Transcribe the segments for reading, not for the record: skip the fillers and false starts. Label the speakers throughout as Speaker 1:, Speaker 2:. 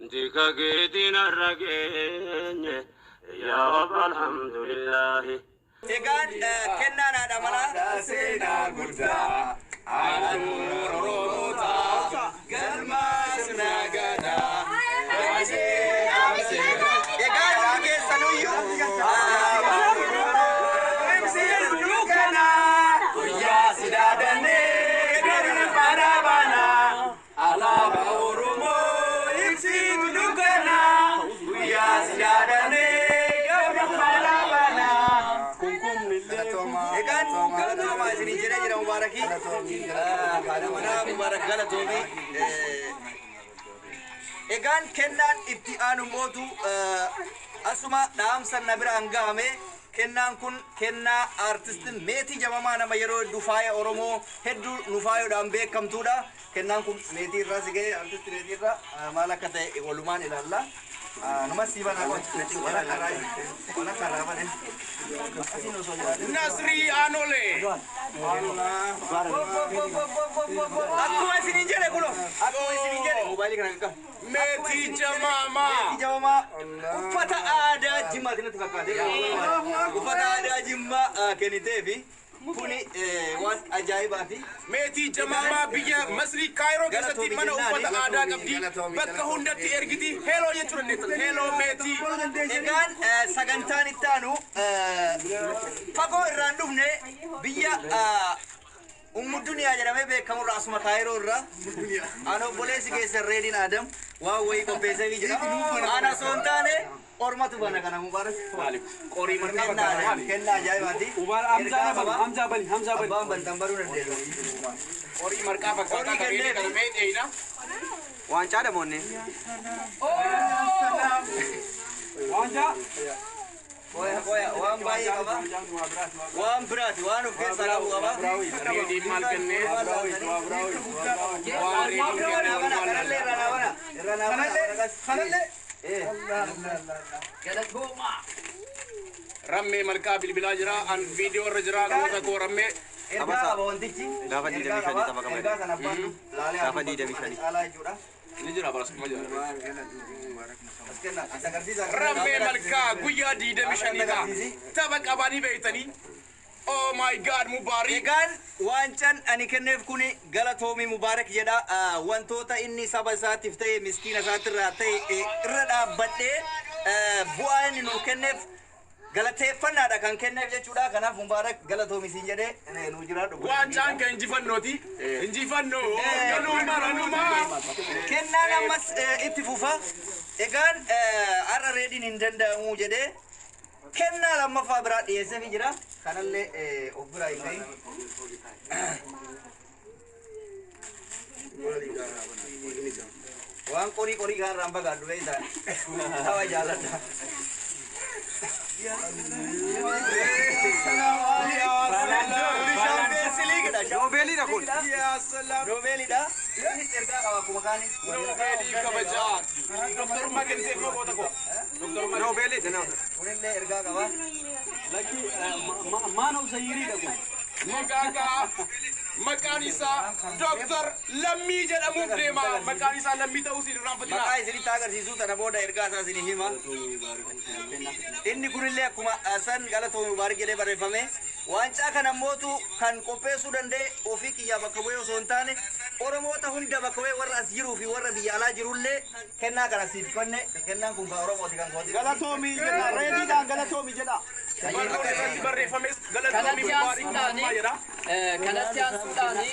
Speaker 1: ديكا قيدنا الرقين يا رب الحمد لله.
Speaker 2: إيجان كنا نادا ملا سينا قلتا على نور روتا قلما سناقدا إيجان وكي سنويو امسير بلوكنا ويا سدادني قرن بنا على بورمو امسير بلوكنا ويا سدادني مباركي هذا منا مبارك غلطومي إيجان كنان ابتئان موتو أسمع نام سن نبر أنغامي كنان كن كنا أرتست ميتي جماما نما يرو دفاع أورمو هدو نفايو دامبي كم تودا كنان كن ميتي راسيجي أرتست ميتي را مالا كته ولمان إلى الله نما سيبان أقول ولا كراي ولا كرابان
Speaker 3: نصري أنولي
Speaker 2: aku masih ninjale kulo aku masih ninjale mobile kan
Speaker 3: ميتي جماما
Speaker 2: jawama ufata ada jimma kena tukakade ufata ada jimma kenitevi kuni wan ajaibati
Speaker 3: ميتي جماما بيا مصري كايرو كستي من أوفت آدا قبدي بكا هندتي إرجتي هلو يترنت هلو ميتي
Speaker 2: egan sagantan itanu fago irrandufne biya ummudunya jedhame beekamu asuma kaayiroo irra ano boleesi keessa reedin adam waa wayi qopheessee jira ana soontaane ormatu bana kana mubarak qori markaa kenna ajaa'ibaati
Speaker 4: hamza bali
Speaker 2: abbaan bantambaruu dandeedu
Speaker 3: قري مركا فكاتا كبيرة كلمين إينا
Speaker 4: وانجا دموني وانجا
Speaker 2: koya waan baay'ee qaba waan biraati waan of keessaa qabu qaba
Speaker 3: ريدي مال كنة رمي مركا بالبلاجرا عن فيديو الرجرا كوتا كو رمي نجرا براسك مجرا رمي ملكا قويا دي دمشانيكا تبك أباني بيتني Oh my God مبارك
Speaker 2: egan wanchan ani kenneef kuni galatoomii mubaarak jedha wantoota inni saba isaatiif ta'e miskiina isaatirraa ta'e irra dhaabbadhee bu'aa inni nuu kenneef galateeffannaadha kan kenneef jechuudha kanaaf mubaarak galatoomi siin jedhee nuu jiraadhu
Speaker 3: wancaan kan injifannooti injifannoo ganuma
Speaker 2: kennaan ammas itti fufa egaan har'a reediin hin danda'amu jedhee kennaa lammaffaa biraa dhiyeesseef jira kanallee of biraa hin ta'in waan qorii kan irraan fagaadhu beeytaan hawa jaaladha
Speaker 4: Nobeli da kun.
Speaker 3: يا سلام
Speaker 2: Nobeli da. Innis ergaa qaba akkuma kaanis.
Speaker 3: نوبيلي كبجات دكتور ما كنت في بوتكو دكتور ما
Speaker 4: Nobeli da na.
Speaker 2: Kunillee ergaa qaba.
Speaker 4: Laki mano sayiri da kun.
Speaker 3: مكاكا مكانيسا دكتور لمي جدا مبدما مكانيسا لمي توصيل رامفتنا
Speaker 2: Maqaa isinitti agarsiisuu tana booda ergaa isaa isinii hima. Inni kunillee akkuma san galatoomii mubaarak jedhee barreeffame. Waancaa kana mootu kan qopheessuu danda'e ofii kiyyaa bakka bu'ee osoo hin taane Oromoota hunda bakka bu'ee warra as jiruu fi warra biyya alaa jirullee kennaa kana siif kenne kennaan kun kan Oromooti kan kooti.
Speaker 4: Galatomi jedha. Reediidhaan galatomi jedha.
Speaker 3: بريفمس غلطومي مبارك ما يرا
Speaker 5: كانتيان سوداني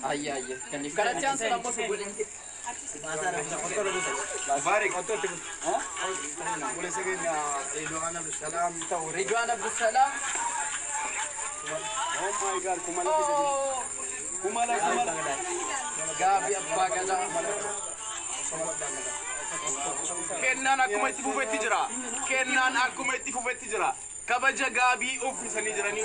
Speaker 5: اي كانتيان سودان بس
Speaker 4: Barik otot. Ha? Boleh segini Ridwan Abdul Salam tahu.
Speaker 5: رجوان عبد السلام
Speaker 4: Oh my God, kumala kumala.
Speaker 5: غابي ابا غدا
Speaker 3: كنان أكمل تفوت تجرا كنان أكمل تفوت تجرا كبجة غابي أوف سنيجراني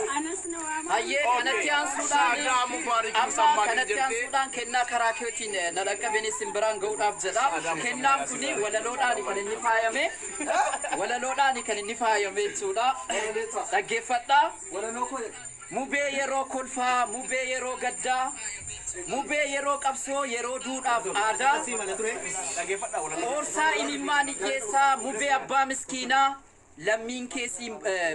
Speaker 5: هاي كانتيان سوداني
Speaker 3: سادا مبارك
Speaker 5: أما
Speaker 3: مسمى
Speaker 5: كانتيان سودان كنا كراكيوتين نلقى بني سمبران غود أفجدا كنا كوني ولا لوداني كان النفايمة ولا لوداني كان النفايمة سودا دقيفتا ولا نوكو مبيرو كلفا مبيرو غدا Mubee yeroo qabsoo yeroo duudhaaf aadaa Orsaa inimmaan keessaa mubee abbaa miskiinaa lammiin keessi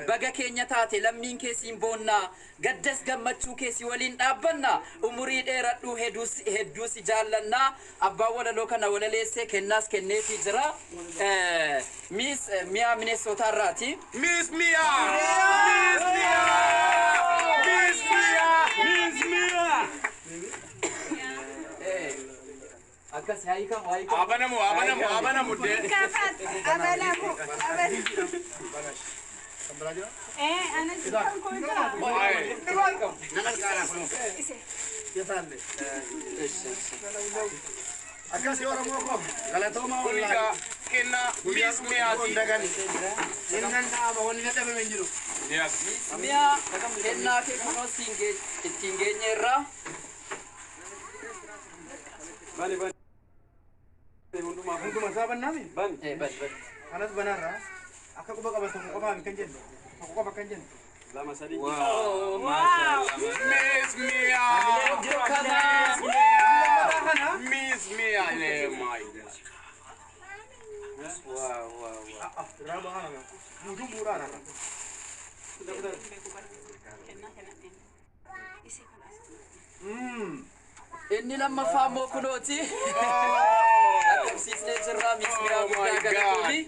Speaker 5: baga keenya taate lammiin keessi boonnaa gaddas gammachuu keessi waliin dhaabbanna umurii dheeradhu hedduus jaallannaa abbaa walaloo kana walaleessee kennaas kenneefii jira Miss Mia Minnesota irraati
Speaker 3: Miss Mia Miss Mia
Speaker 5: akkas haika
Speaker 3: abanamu de
Speaker 6: abanamu أنا سكان كويتا
Speaker 4: Akasi orang mau galatoma
Speaker 3: Kuliga kena Miss Mia
Speaker 4: dagani. Dengan apa wanita tapi menjuru.
Speaker 3: Yes.
Speaker 5: Mia kenna ke kuno tingge nyerah
Speaker 4: Bani. Untuk masaban nami.
Speaker 5: ban
Speaker 4: Anas banara. Aku bakal bantu kau paham kanjen. Aku kau pakai kanjen.
Speaker 5: wow
Speaker 3: Miss Mia.
Speaker 5: kana
Speaker 3: Miss Mia le mai.
Speaker 5: wow
Speaker 4: Raba ana. Mujung murah ana.
Speaker 5: inni lamma faamo kunooti akamsiisnee jirraa Miss Mia guddaa galatoomii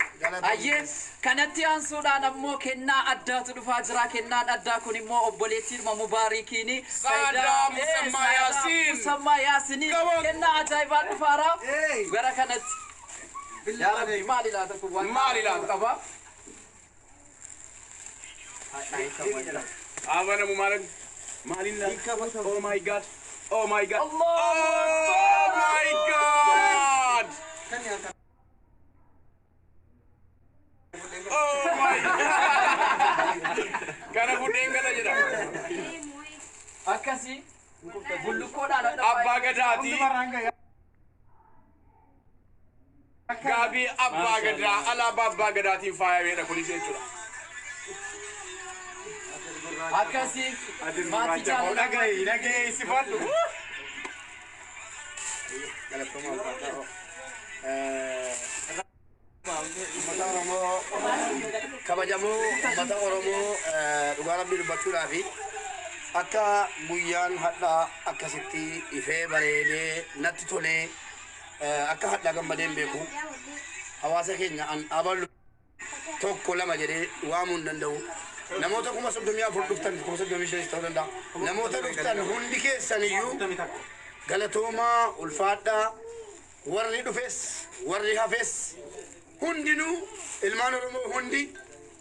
Speaker 5: ayyee kanatti aansuudhaan ammoo kennaa addaatu dhufaa jira kennaan addaa kun immoo obboleettii dhuma mubaarikiini
Speaker 3: Saada Musammaa Yaasiin.
Speaker 5: Musammaa Yaasiin kennaa ajaa'ibaan dhufaara gara kanatti yaa rabbi maali laata kun waan
Speaker 3: Maali laata?
Speaker 5: qaba
Speaker 3: Abanamu malan. Malina. Oh my God. Oh my God.
Speaker 5: Allahu
Speaker 3: Oh my God. Oh my God. Kana budeng kana jeda.
Speaker 5: akkasi bullukoodhaan
Speaker 3: Abba Gadati. Gabi Abba Gada. Alaba Abba Gadati fire weda kulise chura.
Speaker 5: akkasi maatii jaalladha
Speaker 4: Nagai sifatu. Mata Oromoo kabajamoo mata Oromoo dhugaa rabbii dubbachuudhaa fi akka guyyaan hadhaa akkasitti ifee bareedee natti tolee akka hadhaa gammadeen beeku hawaasa keenya an aballu tokko lama jedhee waamuu hin danda'u. Namoota 34 dhuftan 35 ta'uu danda'a. Namoota dhuftan hundi keessaniyyuu galatoomaa ulfaadhaa warri dhufes warri hafes hundinuu ilmaan Oromoo hundi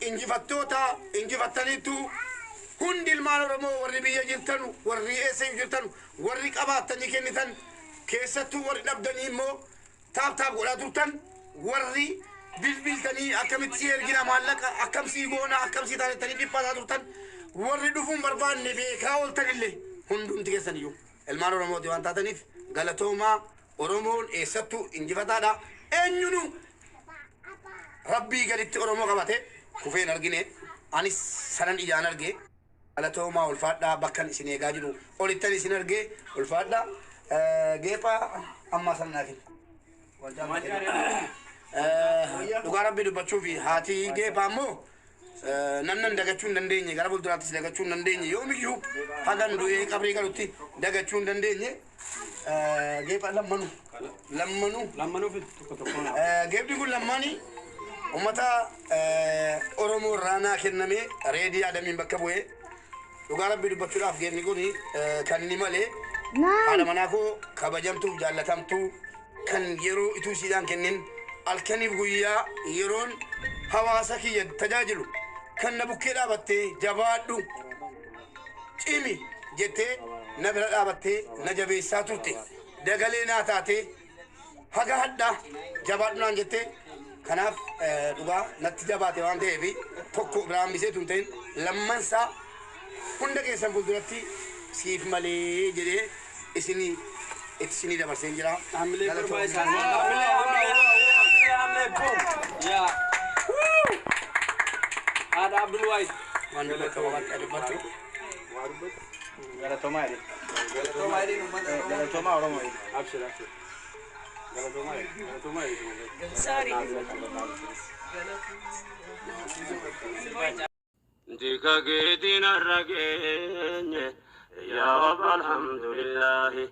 Speaker 4: injifattoota injifattaniitu hundi ilmaan Oromoo warri biyya jirtanu warri eessa jirtanu warri qabaatanii kennitan keessattuu warri dhabdanii immoo taap godhaa turtan warri bilbiltanii akkamitti si ergina maallaqa akkamsii goona akkamsii taanettanii dhiphataa turtan warri dhufuun barbaanne beekaa ooltanillee hundumti keessaniyyuu ilmaan Oromooti waan taataniif galatoomaa Oromoon eessattuu injifataadha eenyunu Rabbii gaditti Oromoo qabate kufeen argine anis sanan ijaan arge galatoomaa ulfaadhaa bakkan isin eegaa jiru olittan isin arge ulfaadhaa geephaa ammaa sannaafin dhugaa rabbii dubbachuu fi haati geephaa ammoo namnan dagachuu hin dandeenye gara fuulduraattis dagachuu hin dandeenye yoomiyyuu hagan du'ee qabrii galutti dagachuu hin dandeenye geephaa lammanuu geepni kun lammanii ummata Oromoo irraa kenname reedii adamiin bakka bu'ee dhugaa rabbii dubbachuudhaaf geepni kun kan inni malee haadha manaa koo kabajamtuu jaallatamtuu kan yeroo ituu siidhaan kennin halkaniif guyyaa yeroon hawaasa kiyya tajaajilu kan na bukkee dhaabattee jabaadhu cimi jettee na bira dhaabattee na jabeessaa turte dagalee naa taatee haga hadhaa jabaadhu naan jettee kanaaf dhugaa natti jabaate waan ta'eef tokko biraan bisee tun ta'in lammansaa hunda keessan fuulduratti siif malee jedhee isinii dabarsee jira.
Speaker 5: Ada Abdul Wahid
Speaker 4: Waan dubbatu waan dubbatu. Galatoomaa jedhe.
Speaker 1: ديكا قيدنا الرقين يا رب الحمد لله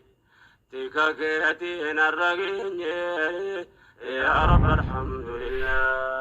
Speaker 1: ديكا قيدنا الرقين يا رب الحمد لله